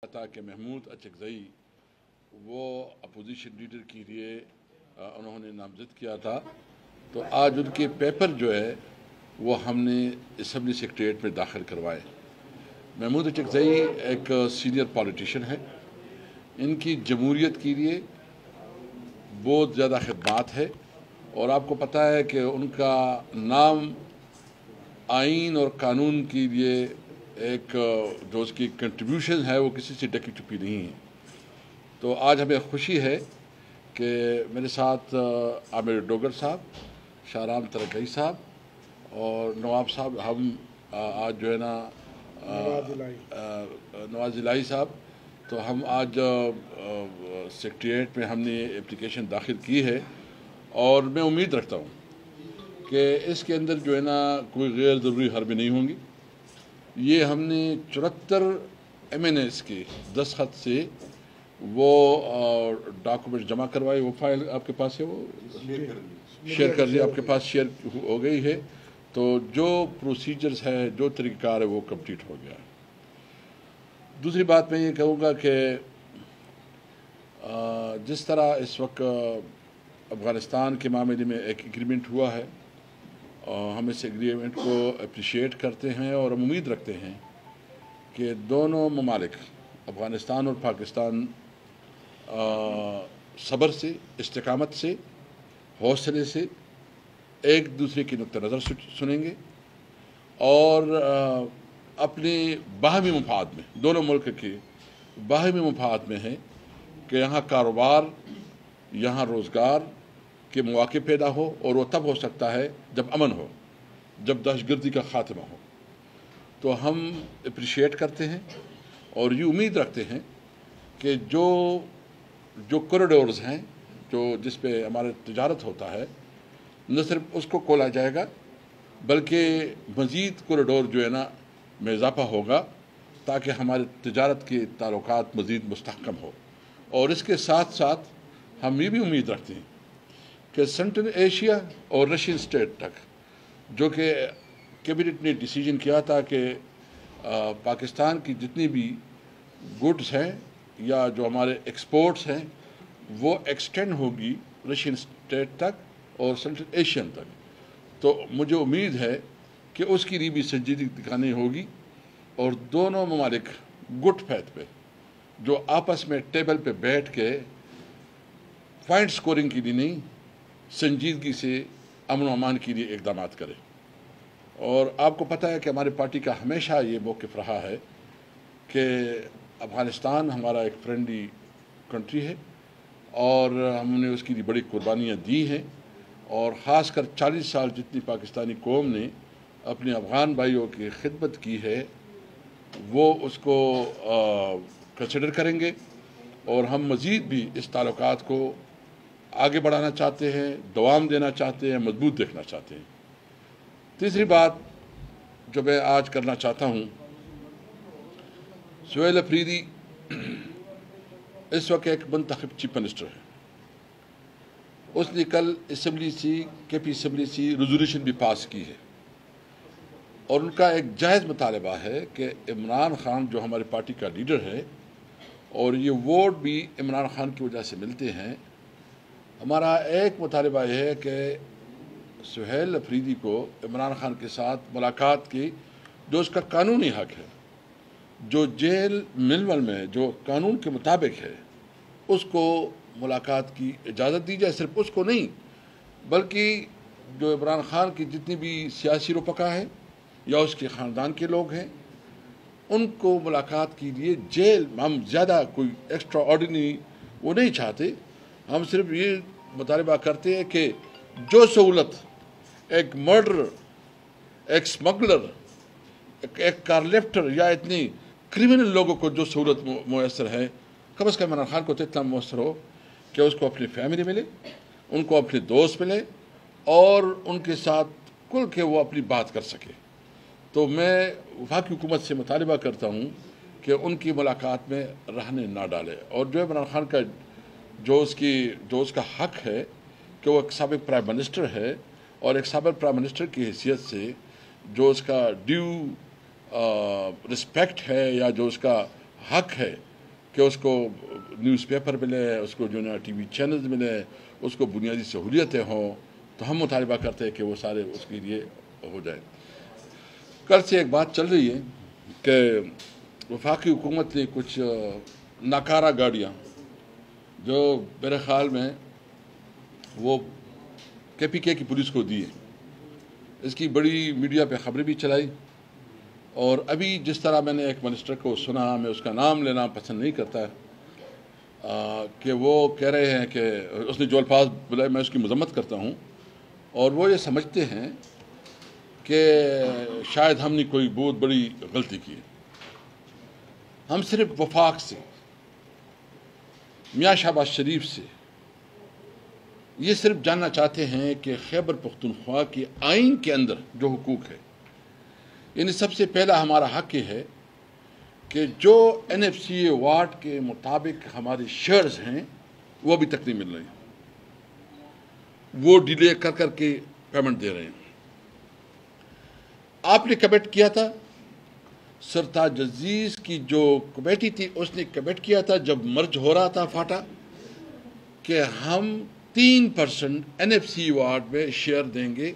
تھا کہ محمود اچکزئی وہ اپوزیشن لیڈر کے لیے انہوں نے نامزد کیا تھا، تو آج ان کے پیپر جو ہے وہ ہم نے اسمبلی سیکریٹریٹ میں داخل کروائے۔ محمود اچکزئی ایک سینئر پولیٹیشین ہے، ان کی جمہوریت کے لیے بہت زیادہ خدمات ہے، اور آپ کو پتہ ہے کہ ان کا نام آئین اور قانون کے لیے ایک جو اس کی کنٹریبیوشن ہے وہ کسی سے ڈکی چھپی نہیں ہے۔ تو آج ہمیں خوشی ہے کہ میرے ساتھ عامر ڈوگر صاحب، شاہرام ترکئی صاحب اور نواب صاحب، ہم آج جو ہے نا نواز الہی صاحب، تو ہم آج سیکریٹریٹ میں ہم نے اپلیکیشن داخل کی ہے، اور میں امید رکھتا ہوں کہ اس کے اندر جو ہے نا کوئی غیر ضروری حربیں نہیں ہوں گی۔ یہ ہم نے 74 MNAs کے دستخط سے وہ ڈاکومنٹ جمع کروائے، وہ فائل آپ کے پاس ہے، وہ شیئر کر دی، آپ کے پاس شیئر ہو گئی ہے، تو جو پروسیجرز ہے، جو طریقہ کار ہے وہ کمپلیٹ ہو گیا ہے۔ دوسری بات میں یہ کہوں گا کہ جس طرح اس وقت افغانستان کے معاملے میں ایک ایگریمنٹ ہوا ہے، ہم اس ایگریمنٹ کو اپریشیٹ کرتے ہیں، اور ہم امید رکھتے ہیں کہ دونوں ممالک افغانستان اور پاکستان صبر سے، استقامت سے، حوصلے سے ایک دوسرے کی نقطہ نظر سنیں گے، اور اپنے باہمی مفاد میں، دونوں ملک کے باہمی مفاد میں ہے کہ یہاں کاروبار، یہاں روزگار کے مواقع پیدا ہو، اور وہ تب ہو سکتا ہے جب امن ہو، جب دہشت گردی کا خاتمہ ہو۔ تو ہم اپریشیٹ کرتے ہیں اور یہ امید رکھتے ہیں کہ جو کوریڈورز ہیں، جس پہ ہمارا تجارت ہوتا ہے، نہ صرف اس کو کھولا جائے گا بلکہ مزید کوریڈور جو ہے نا میں اضافہ ہوگا، تاکہ ہمارے تجارت کے تعلقات مزید مستحکم ہو۔ اور اس کے ساتھ ساتھ ہم یہ بھی امید رکھتے ہیں کہ سینٹرل ایشیا اور رشین اسٹیٹ تک، جو کہ کیبنٹ نے ڈیسیجن کیا تھا کہ پاکستان کی جتنی بھی گڈز ہیں یا جو ہمارے ایکسپورٹس ہیں وہ ایکسٹینڈ ہوگی رشین اسٹیٹ تک اور سینٹرل ایشین تک۔ تو مجھے امید ہے کہ اس کی لیے بھی سنجیدگی دکھانی ہوگی، اور دونوں ممالک گڈ فیتھ پہ جو آپس میں ٹیبل پہ بیٹھ کے پوائنٹ سکورنگ کے لیے نہیں، سنجیدگی سے امن و امان کے لیے اقدامات کریں۔ اور آپ کو پتہ ہے کہ ہماری پارٹی کا ہمیشہ یہ موقف رہا ہے کہ افغانستان ہمارا ایک فرینڈلی کنٹری ہے، اور ہم نے اس کے لیے بڑی قربانیاں دی ہیں، اور خاص کر 40 سال جتنی پاکستانی قوم نے اپنے افغان بھائیوں کی خدمت کی ہے، وہ اس کو کنسیڈر کریں گے، اور ہم مزید بھی اس تعلقات کو آگے بڑھانا چاہتے ہیں، دوام دینا چاہتے ہیں، مضبوط دیکھنا چاہتے ہیں۔ تیسری بات جو میں آج کرنا چاہتا ہوں، سہیل افریدی اس وقت ایک منتخب چیف منسٹر ہے۔ اس نے کل اسمبلی سے، کے پی اسمبلی سے ریزولوشن بھی پاس کی ہے، اور ان کا ایک جائز مطالبہ ہے کہ عمران خان جو ہماری پارٹی کا لیڈر ہے، اور یہ ووٹ بھی عمران خان کی وجہ سے ملتے ہیں، ہمارا ایک مطالبہ یہ ہے کہ سہیل افریدی کو عمران خان کے ساتھ ملاقات کی، جو اس کا قانونی حق ہے، جو جیل ملول میں جو قانون کے مطابق ہے، اس کو ملاقات کی اجازت دی جائے۔ صرف اس کو نہیں بلکہ جو عمران خان کی جتنی بھی سیاسی رفقا ہیں یا اس کے خاندان کے لوگ ہیں، ان کو ملاقات کے لیے جیل، ہم زیادہ کوئی ایکسٹرا آرڈینری وہ نہیں چاہتے، ہم صرف یہ مطالبہ کرتے ہیں کہ جو سہولت ایک مرڈر، ایک اسمگلر، ایک کار لفٹر یا اتنی کرمنل لوگوں کو جو سہولت میسر ہے، کم از کم عمران خان کو تو اتنا میسر ہو کہ اس کو اپنی فیملی ملے، ان کو اپنے دوست ملے، اور ان کے ساتھ کھل کے وہ اپنی بات کر سکے۔ تو میں وفاقی حکومت سے مطالبہ کرتا ہوں کہ ان کی ملاقات میں رہنے نہ ڈالے، اور جو عمران خان کا جو اس کا حق ہے کہ وہ ایک سابق پرائم منسٹر ہے، اور ایک سابق پرائم منسٹر کی حیثیت سے جو اس کا ڈیو رسپیکٹ ہے یا جو اس کا حق ہے کہ اس کو نیوز پیپر ملے، اس کو جو نا ٹی وی چینلز ملے، اس کو بنیادی سہولیتیں ہوں، تو ہم مطالبہ کرتے ہیں کہ وہ سارے اس کے لیے ہو جائیں۔ کل سے ایک بات چل رہی ہے کہ وفاقی حکومت نے کچھ ناکارہ گاڑیاں جو میرے خیال میں وہ KPK کی پولیس کو دی ہیں، اس کی بڑی میڈیا پہ خبریں بھی چلائی، اور ابھی جس طرح میں نے ایک منسٹر کو سنا، میں اس کا نام لینا پسند نہیں کرتا کہ وہ کہہ رہے ہیں کہ اس نے جو الفاظ بلائے میں اس کی مذمت کرتا ہوں، اور وہ یہ سمجھتے ہیں کہ شاید ہم نے کوئی بہت بڑی غلطی کی ہے۔ ہم صرف وفاق سے، میاں شہباز شریف سے یہ صرف جاننا چاہتے ہیں کہ خیبر پختونخوا کے آئین کے اندر جو حقوق ہے، یعنی سب سے پہلا ہمارا حق یہ ہے کہ جو NFCA واٹ کے مطابق ہمارے شیئرز ہیں وہ ابھی تک نہیں مل رہے ہیں، وہ ڈیلے کر کر کے پیمنٹ دے رہے ہیں۔ آپ نے کمٹ کیا تھا، سرتاج عزیز کی جو کمیٹی تھی اس نے کمٹ کیا تھا جب مرج ہو رہا تھا فاٹا، کہ ہم 3% NFC واٹ میں شیئر دیں گے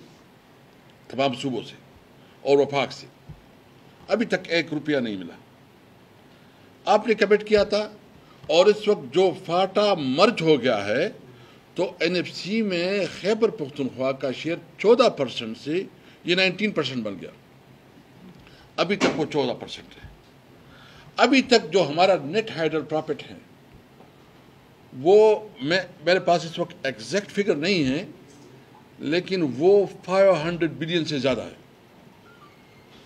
تمام صوبوں سے اور وفاق سے۔ ابھی تک 1 روپیہ نہیں ملا۔ آپ نے کمٹ کیا تھا، اور اس وقت جو فاٹا مرج ہو گیا ہے تو NFC میں خیبر پختونخوا کا شیئر 14% سے یہ 19% بن گیا۔ ابھی تک وہ 14% ہے۔ ابھی تک جو ہمارا نیٹ ہائیڈل پروفٹ ہے وہ میرے پاس اس وقت ایگزیکٹ فگر نہیں ہے، لیکن وہ 500 بلین سے زیادہ ہے،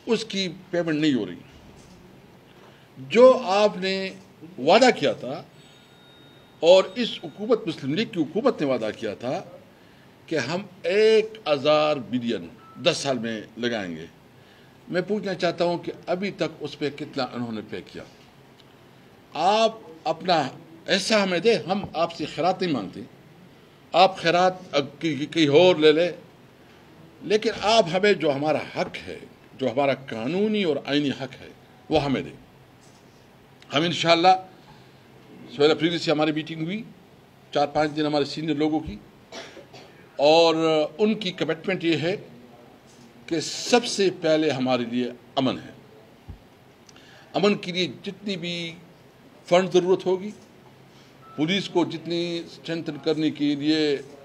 اس کی پیمنٹ نہیں ہو رہی۔ جو آپ نے وعدہ کیا تھا، اور اس حکومت مسلم لیگ کی حکومت نے وعدہ کیا تھا کہ ہم 1000 بلین 10 سال میں لگائیں گے، میں پوچھنا چاہتا ہوں کہ ابھی تک اس پہ کتنا انہوں نے پے کیا؟ آپ اپنا ایسا ہمیں دے، ہم آپ سے خیرات نہیں مانگتے، آپ خیرات کہیں اور لے لے، لیکن آپ ہمیں جو ہمارا حق ہے، جو ہمارا قانونی اور آئینی حق ہے وہ ہمیں دیں۔ ہم انشاءاللہ سویل اپریل سے ہماری میٹنگ ہوئی 4-5 دن ہمارے سینئر لوگوں کی، اور ان کی کمٹمنٹ یہ ہے کہ سب سے پہلے ہمارے لیے امن ہے۔ امن کے لیے جتنی بھی فنڈ ضرورت ہوگی، پولیس کو جتنی اسٹرینتھن کرنے کے لیے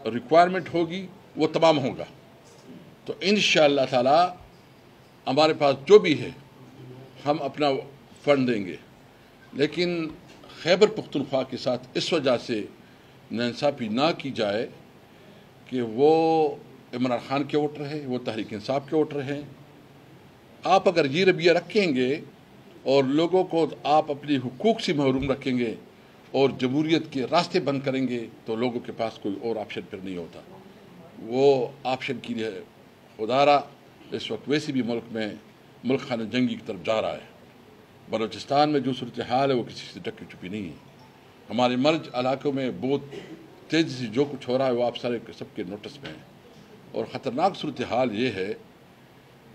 ریکوائرمنٹ ہوگی وہ تمام ہوگا، تو انشاءاللہ تعالی ہمارے پاس جو بھی ہے ہم اپنا فنڈ دیں گے۔ لیکن خیبر پختونخوا کے ساتھ اس وجہ سے ناانصافی نہ کی جائے کہ وہ عمران خان کے ووٹر ہیں، وہ تحریک انصاف کے ووٹر ہیں۔ آپ اگر یہ رویہ رکھیں گے اور لوگوں کو آپ اپنے حقوق سے محروم رکھیں گے اور جمہوریت کے راستے بند کریں گے، تو لوگوں کے پاس کوئی اور آپشن پھر نہیں ہوتا۔ وہ آپشن کے لیے خدارہ اس وقت ویسے بھی ملک خانہ جنگی کی طرف جا رہا ہے۔ بلوچستان میں جو صورتحال ہے وہ کسی سے ڈکی چھپی نہیں ہے۔ ہمارے مرج علاقوں میں بہت تیزی سے جو کچھ ہو رہا ہے وہ آپ سب کے نوٹس میں ہیں، اور خطرناک صورتحال یہ ہے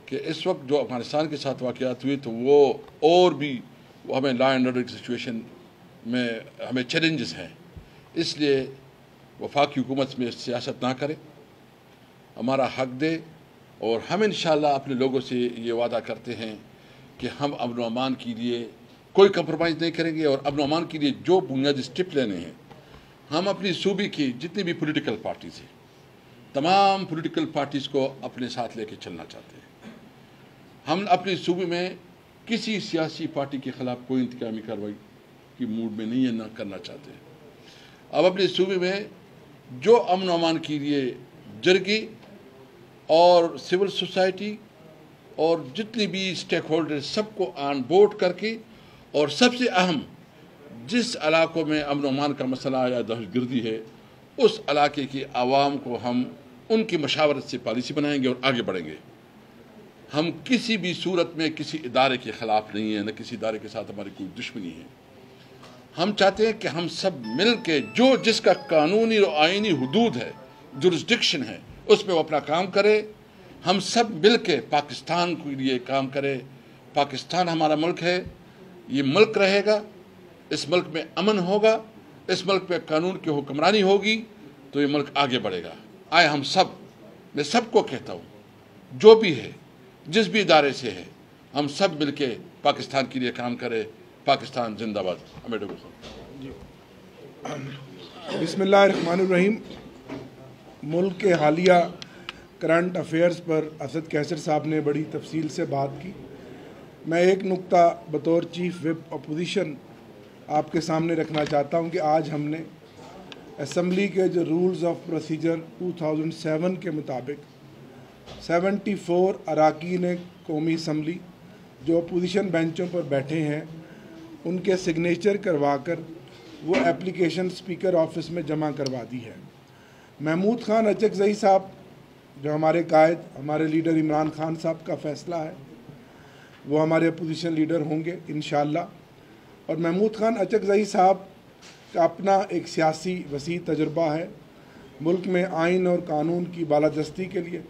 کہ اس وقت جو افغانستان کے ساتھ واقعات ہوئے تو وہ اور بھی ہمیں لا اینڈ آرڈر کی سچویشن میں ہمیں چیلنجز ہیں۔ اس لیے وفاقی حکومت میں سیاست نہ کرے، ہمارا حق دے، اور ہم انشاءاللہ اپنے لوگوں سے یہ وعدہ کرتے ہیں کہ ہم امن و امان کے لیے کوئی کمپرومائز نہیں کریں گے، اور امن و امان کے لیے جو بنیادی اسٹیپ لینے ہیں ہم اپنی صوبے کی جتنی بھی پولیٹیکل پارٹیز ہیں، تمام پولیٹیکل پارٹیز کو اپنے ساتھ لے کے چلنا چاہتے ہیں۔ ہم اپنے صوبے میں کسی سیاسی پارٹی کے خلاف کوئی انتقامی کارروائی کی موڈ میں نہیں ہے، نہ کرنا چاہتے ہیں۔ اب اپنے صوبے میں جو امن و امان کے لیے جرگے اور سول سوسائٹی اور جتنی بھی اسٹیک ہولڈر سب کو آن بورڈ کر کے، اور سب سے اہم جس علاقوں میں امن و امان کا مسئلہ یا دہشت گردی ہے اس علاقے کی عوام کو ہم ان کی مشاورت سے پالیسی بنائیں گے اور آگے بڑھیں گے۔ ہم کسی بھی صورت میں کسی ادارے کے خلاف نہیں ہیں، نہ کسی ادارے کے ساتھ ہماری کوئی دشمنی ہے۔ ہم چاہتے ہیں کہ ہم سب مل کے جو جس کا قانونی اور آئینی حدود ہے، جورسڈکشن ہے، اس میں وہ اپنا کام کرے۔ ہم سب مل کے پاکستان کے لیے کام کرے۔ پاکستان ہمارا ملک ہے، یہ ملک رہے گا، इस मुल्क में अमन होगा, इस मुल्क में कानून की हुक्मरानी होगी तो ये मुल्क आगे बढ़ेगा। आए हम सब, मैं सबको कहता हूँ, जो भी है, जिस भी इदारे से है, हम सब मिलके पाकिस्तान के लिए काम करें। पाकिस्तान जिंदाबाद। बिस्मिल्लाहिर्रहमानिर्रहीम। मुल्क के हालिया करंट अफेयर्स पर असद कैसर साहब ने बड़ी तफसील से बात की। मैं एक नुक्ता बतौर चीफ विप अपोजिशन आपके सामने रखना चाहता हूं कि आज हमने असम्बली के जो रूल्स ऑफ प्रोसीजर 2007 के मुताबिक 74 अरकान कौमी असम्बली जो अपोजिशन बेंचों पर बैठे हैं उनके सिग्नेचर करवाकर वो एप्लीकेशन स्पीकर ऑफिस में जमा करवा दी है। महमूद खान अचकज़ई साहब जो हमारे कायद, हमारे लीडर इमरान खान साहब का फ़ैसला है, वो हमारे अपोजिशन लीडर होंगे इंशाअल्लाह। और महमूद खान अचकज़ई साहब का अपना एक सियासी वसी तजुर्बा है। मुल्क में आइन और कानून की बालादस्ती के लिए,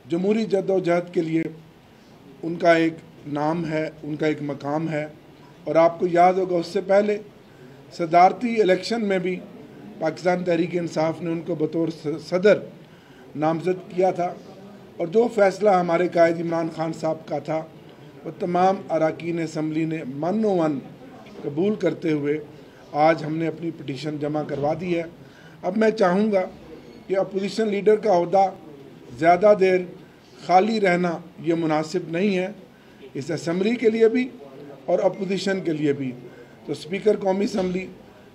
जमहूरी जद्दोजहद के लिए उनका एक नाम है, उनका एक मकाम है। और आपको याद होगा उससे पहले सदारती इलेक्शन में भी पाकिस्तान तहरीक इंसाफ ने उनको बतौर सदर नामज़द किया था। और जो फ़ैसला हमारे कायद इमरान खान साहब का था वो तमाम अरकान असम्बली ने मन कबूल करते हुए आज हमने अपनी पटिशन जमा करवा दी है। अब मैं चाहूँगा कि अपोजिशन लीडर का ओहदा ज़्यादा देर खाली रहना ये मुनासिब नहीं है, इस असम्बली के लिए भी और अपोजिशन के लिए भी। तो स्पीकर कौमी असम्बली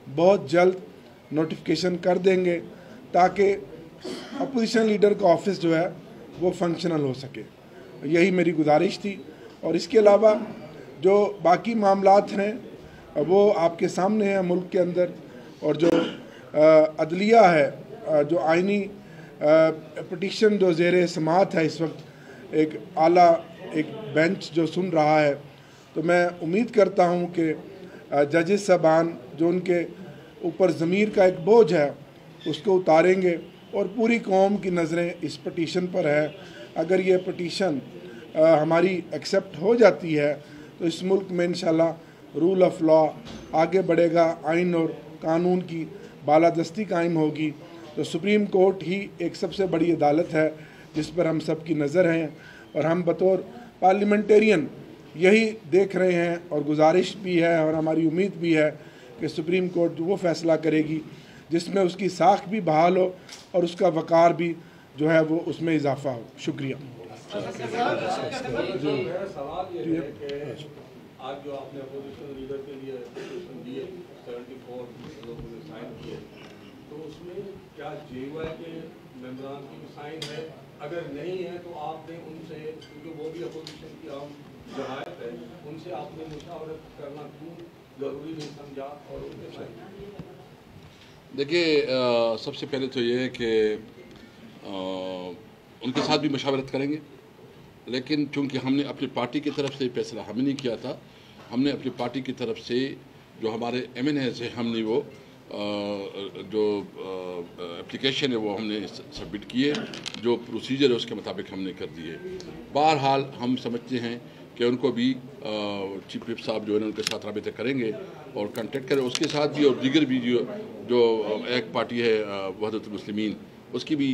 बहुत जल्द नोटिफिकेशन कर देंगे ताकि अपोजिशन लीडर का ऑफिस जो है वो फंक्शनल हो सके। यही मेरी गुजारिश थी। और इसके अलावा जो बाकी मामलात हैं वो आपके सामने हैं मुल्क के अंदर। और जो अदलिया है, जो आइनी पटिशन जो ज़ेर समाअत है इस वक्त एक आला एक बेंच जो सुन रहा है, तो मैं उम्मीद करता हूँ कि जजेस साहबान जो उनके ऊपर ज़मीर का एक बोझ है उसको उतारेंगे और पूरी कौम की नज़रें इस पटिशन पर है। अगर ये पटिशन हमारी एक्सेप्ट हो जाती है तो इस मुल्क में इंशाल्लाह रूल ऑफ लॉ आगे बढ़ेगा, आइन और कानून की बालादस्ती कायम होगी। तो सुप्रीम कोर्ट ही एक सबसे बड़ी अदालत है जिस पर हम सब की नज़र है और हम बतौर पार्लियामेंटेरियन यही देख रहे हैं। और गुजारिश भी है और हमारी उम्मीद भी है कि सुप्रीम कोर्ट वो फ़ैसला करेगी जिसमें उसकी साख भी बहाल हो और उसका वक़ार भी जो है वो उसमें इजाफा हो। शुक्रिया। आज जो आपने अपोजिशन लीडर के लिए एप्लीकेशन दिए 74 लोगों ने साइन किए, तो उसमें क्या जेवाई के मेंबरान की साइन है? अगर नहीं है तो आपने उनसे, क्योंकि वो भी अपोजिशन की आम जमायत है, उनसे आपने मुशावरत करना क्यों ज़रूरी नहीं समझा और उनके साइन? देखिए, सबसे पहले तो ये है कि उनके साथ भी मशावरत करेंगे, लेकिन चूँकि हमने अपनी पार्टी की तरफ से फैसला हमने नहीं किया था, हमने अपनी पार्टी की तरफ से जो हमारे MNAs है हमने वो जो एप्लीकेशन है वो हमने सबमिट किए, जो प्रोसीजर है उसके मुताबिक हमने कर दिए। बहरहाल हम समझते हैं कि उनको भी चीफ विप साहब जो है उनके साथ राबिता करेंगे और कांटेक्ट करें, उसके साथ भी और दीगर भी जो एक पार्टी है वहदतुल मुस्लिमीन उसकी भी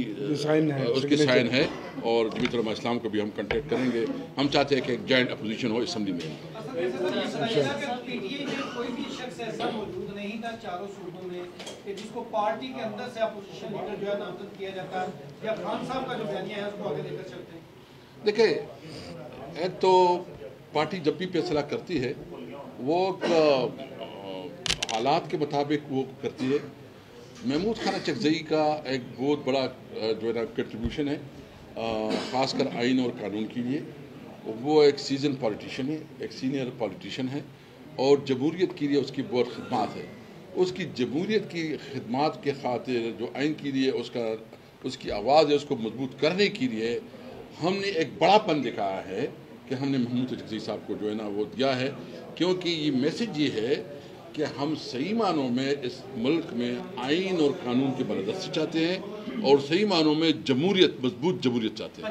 उसकी साइन है और जमीयत उलमा इस्लाम को भी हम कांटेक्ट करेंगे। हम चाहते हैं कि एक जॉइंट अपोजिशन हो असम्बली में। कोई भी शख्स ऐसा मौजूद नहीं था चारों सूबों में कि जिसको पार्टी के अंदर से अपोजिशन लीडर जो है नामजद किया जाता है या खान साहब का जो बयानिया है उसको आगे लेकर चलते हैं। देखिए, एक तो पार्टी जब भी फैसला करती है वो हालात के मुताबिक वो करती है। महमूद खान अचकज़ई का एक बहुत बड़ा जो है ना कंट्रीब्यूशन है, ख़ासकर आइन और कानून के लिए। वो एक सीजन पॉलिटिशियन है, एक सीनियर पॉलिटिशियन है और जमहूरियत के लिए उसकी बहुत खिदमत है। उसकी जमहूरियत की खिदमत के खातिर जो आइन के लिए उसकी आवाज़ है उसको मजबूत करने के लिए हमने एक बड़ापन दिखाया है कि हमने महमूद अचकज़ई साहब को जो है ना वो दिया है, क्योंकि ये मैसेज ये है कि हम सही मानों में इस मुल्क में आइन और कानून की बालादस्ती चाहते हैं और सही मानों में जमहूरियत, मजबूत जमहूरियत चाहते हैं।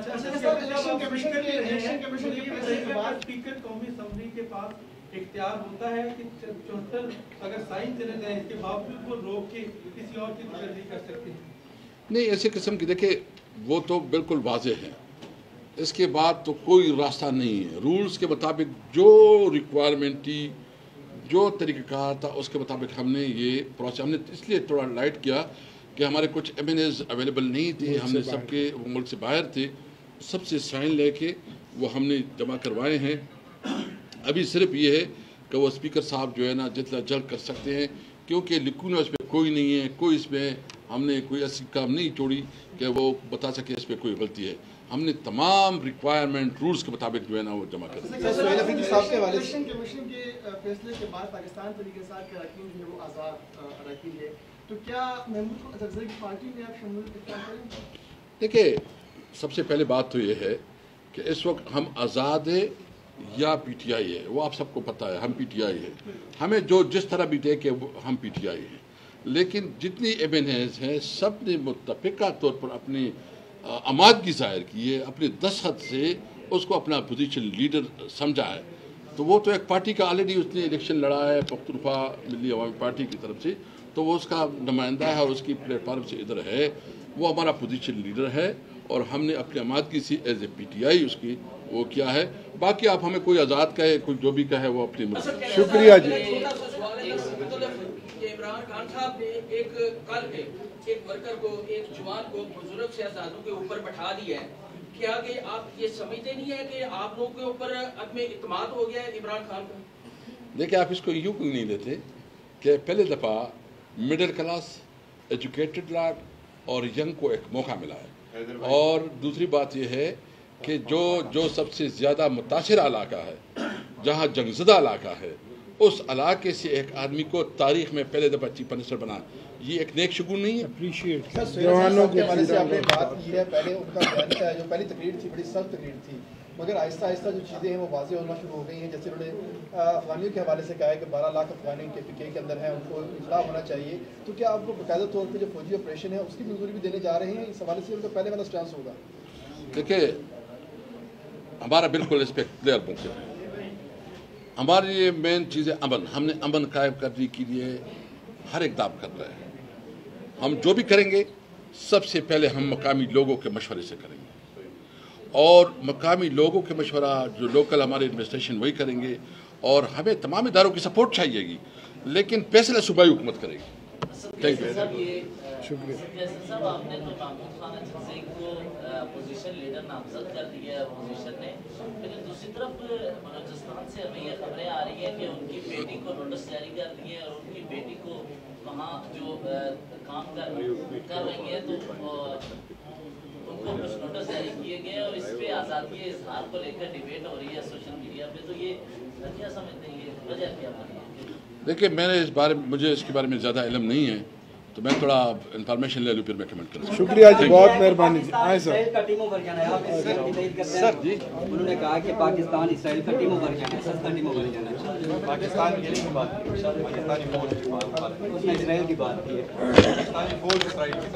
स्पीकर कौमी असम्बली के पास इख्तियार होता है कि 74 अगर साइन चले जाए इसके बावजूद वो रोक के किसी और की तशरीह कर सकते हैं? नहीं, ऐसे किस्म की देखिए वो तो बिल्कुल वाजे है, इसके बाद तो कोई रास्ता नहीं है। रूल्स के मुताबिक जो रिक्वायरमेंट थी, जो तरीक़ाकार था, उसके मुताबिक हमने ये प्रोसेस हमने इसलिए थोड़ा लाइट किया कि हमारे कुछ एमएनएज अवेलेबल नहीं थे, हमने सबके वो मुल्क से बाहर थे, सबसे साइन लेके वो हमने जमा करवाए हैं। अभी सिर्फ ये है कि वो स्पीकर साहब जो है ना जितना जल्द कर सकते हैं, क्योंकि लिखूना इस पर कोई नहीं है, कोई इसमें हमने कोई ऐसी काम नहीं छोड़ी कि वो बता सके इस पर कोई गलती है। हमने तमाम रिक्वायरमेंट रूल्स के मुताबिक जो है ना वो जमा कर दिया। इलेक्शन कमीशन के फैसले के बाद पाकिस्तान तरीके के साथ अरकान जो है वो आज़ाद अरकान है, तो क्या महमूद अफजल की पार्टी में आप शमूलियत करेंगे? देखिए, सबसे पहले बात तो ये है कि इस वक्त हम आज़ाद है या पीटीआई है, वो आप सबको पता है, हम पीटीआई है। हमें जो जिस तरह भी टे कि हम पीटीआई है, लेकिन जितनी एमएनएज हैं सब ने मुत्तफ़िका तौर पर अपनी आमादगी ज़ाहिर की है, अपने दस्तखत से उसको अपना पोजीशन लीडर समझा है। तो वो तो एक पार्टी का ऑलरेडी उसने इलेक्शन लड़ा है पख्तूनख्वा मिली अवामी पार्टी की तरफ से, तो वो उसका नुमाइंदा है और उसकी प्लेटफार्म से इधर है, वो हमारा पोजीशन लीडर है और हमने अपनी आमादगी से एज ए पीटीआई उसकी वो किया है। बाकी आप हमें कोई आज़ाद कहे, कोई जो भी कहे वो अपनी मर्जी। शुक्रिया जी। इमरान खान साहब ने एक वर्कर को, एक जवान को बुजुर्ग शहजादों के ऊपर बैठा दिया है, क्या कि आप ये समझते नहीं है कि आप लोगों के ऊपर अदम इत्मीनान हो गया है इमरान खान का? देखिए, आप इसको यूँ क्यों नहीं लेते कि पहले दफ़ा मिडिल क्लास एजुकेटेड लाट और यंग को एक मौका मिला है, और दूसरी बात यह है कि जो सबसे ज़्यादा मुतासिर इलाका है, जहाँ जंगज़दा इलाका है, उस इलाके से एक आदमी को तारीख में पहले दफ़ा चीफ मिनिस्टर बना, ये एक नेक शुगुन नहीं है? अप्रिशिएट जवानों के हवाले से आपने बात की है, पहले उनका बयान था, जो पहली तकरीर थी बड़ी सख्त तकरीर थी, मगर आहिस्ता आहिस्ता जो चीज़ें हैं वो वाज़ेह होना शुरू हो गई हैं। जैसे उन्होंने अफगानियों के हवाले से कहा है कि 12 लाख अफगानी के पीके के अंदर हैं, उनको इजलाह होना चाहिए। तो क्या आपको बाकायदा तौर पर जो फौजी ऑपरेशन है उसकी मंजूरी भी देने जा रहे हैं? इस हवाले से उनका पहले वाला स्टांस होगा? देखिए, हमारा बिल्कुल इस पर क्लियर मुमकिन है। हमारी ये मेन चीज़ है अमन। हमने अमन कायम करने के लिए हर इक़दाम कर रहे हैं। हम जो भी करेंगे सबसे पहले हम मकामी लोगों के मशवरे से करेंगे, और मकामी लोगों के मशवरा जो लोकल हमारे एडमिनिस्ट्रेशन वही करेंगे, और हमें तमाम इदारों की सपोर्ट चाहिएगी, लेकिन फैसला सूबाई हुकूमत करेगी। थैंक यू, शुक्रिया। साहब, आपने तो महमूद खान अजीज़ को अपोजिशन लीडर नामजद कर दिया है अपोजिशन ने, लेकिन दूसरी तरफ बलूचिस्तान से हमें ये खबरें आ रही हैं कि उनकी बेटी को नोटिस जारी कर दिए और उनकी बेटी को वहाँ जो काम कर रही है तो उनको कुछ नोटिस जारी किए गए, और इस पे आज़ादी इजहार को लेकर डिबेट हो रही है सोशल मीडिया पे, तो ये क्या समझते हैं, ये वजह क्या बनी है? देखिए, मुझे इसके बारे में ज़्यादा इल्म नहीं है, तो मैं थोड़ा इंफॉर्मेशन ले लूँ फिर मैं कमेंट करूँ। शुक्रिया जी, बहुत मेहरबानी जी। आए सर। सर जी, उन्होंने कहा कि पाकिस्तान इसराइल का टीम ओवर जाना है, सस्ता टीम ओवर जाना है। पाकिस्तान गेलिंग की बात की, पाकिस्तानी फौज की बात, उसने इसराइल की बात की है। पाकिस्तानी फौज इसराइल की